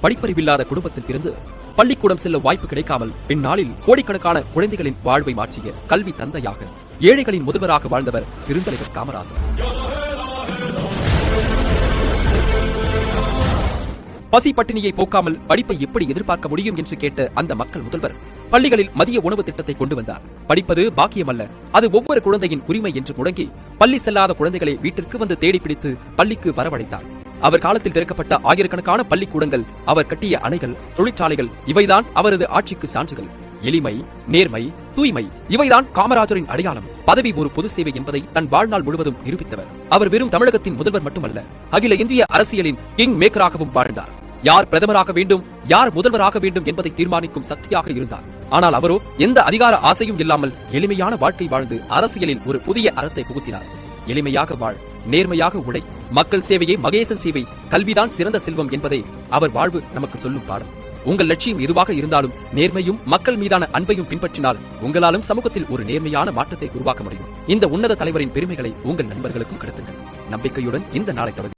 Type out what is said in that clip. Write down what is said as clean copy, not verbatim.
படிப்பறிவில்லாத குடும்பத்தில் இருந்து பள்ளிக்கூடம் செல்ல வாய்ப்பு கிடைக்காமல் பின்னாளில் கோடிக்கணக்கான குழந்தைகளின் வாழ்வை மாற்றிய கல்வி தந்தையாக ஏழைகளின் முதல்வராக வாழ்ந்தவர் பெருந்தலைவர் காமராசர். பசி பட்டினியை போக்காமல் படிப்பை எப்படி எதிர்பார்க்க முடியும் என்று கேட்ட அந்த மக்கள் முதல்வர் பள்ளிகளில் மதிய உணவு திட்டத்தை கொண்டு வந்தார். படிப்பது பாக்கியமல்ல, அது ஒவ்வொரு குழந்தையின் உரிமை என்று முழங்கி பள்ளி செல்லாத குழந்தைகளை வீட்டிற்கு வந்து தேடி பிடித்து பள்ளிக்கு வரவழைத்தார். அவர் காலத்தில் திறக்கப்பட்ட ஆயிரக்கணக்கான பள்ளிக்கூடங்கள், அவர் கட்டிய அணைகள், தொழிற்சாலைகள் இவைதான் அவரது ஆட்சிக்கு சான்றுகள். எளிமை, நேர்மை, தூய்மை இவைதான் காமராஜரின் அடையாளம். பதவி ஒரு பொது சேவை என்பதை தன் வாழ்நாள் முழுவதும் நிரூபித்தவர். அவர் வெறும் தமிழகத்தின் முதல்வர் மட்டுமல்ல, அகில இந்திய அரசியலின் கிங் மேக்கராகவும் வாழ்ந்தார். யார் பிரதமராக வேண்டும், யார் முதல்வராக வேண்டும் என்பதை தீர்மானிக்கும் சக்தியாக இருந்தார். ஆனால் அவரோ எந்த அதிகார ஆசையும் இல்லாமல் எளிமையான வாழ்க்கை வாழ்ந்து அரசியலில் ஒரு புதிய அறத்தை புகுத்தினார். எளிமையாக வாழ், நேர்மையாக உழை, மக்கள் சேவையே மகேசன் சேவை, கல்விதான் சிறந்த செல்வம் என்பதை அவர் வாழ்வு நமக்கு சொல்லும் பாடம். உங்கள் லட்சியம் எதுவாக இருந்தாலும் நேர்மையும் மக்கள் மீதான அன்பையும் பின்பற்றினால் உங்களாலும் சமூகத்தில் ஒரு நேர்மையான மாற்றத்தை உருவாக்க முடியும். இந்த உன்னத தலைவரின் பெருமைகளை உங்கள் நண்பர்களுக்கும் கடத்துங்கள். நம்பிக்கையுடன் இந்த நாளை தொடங்க.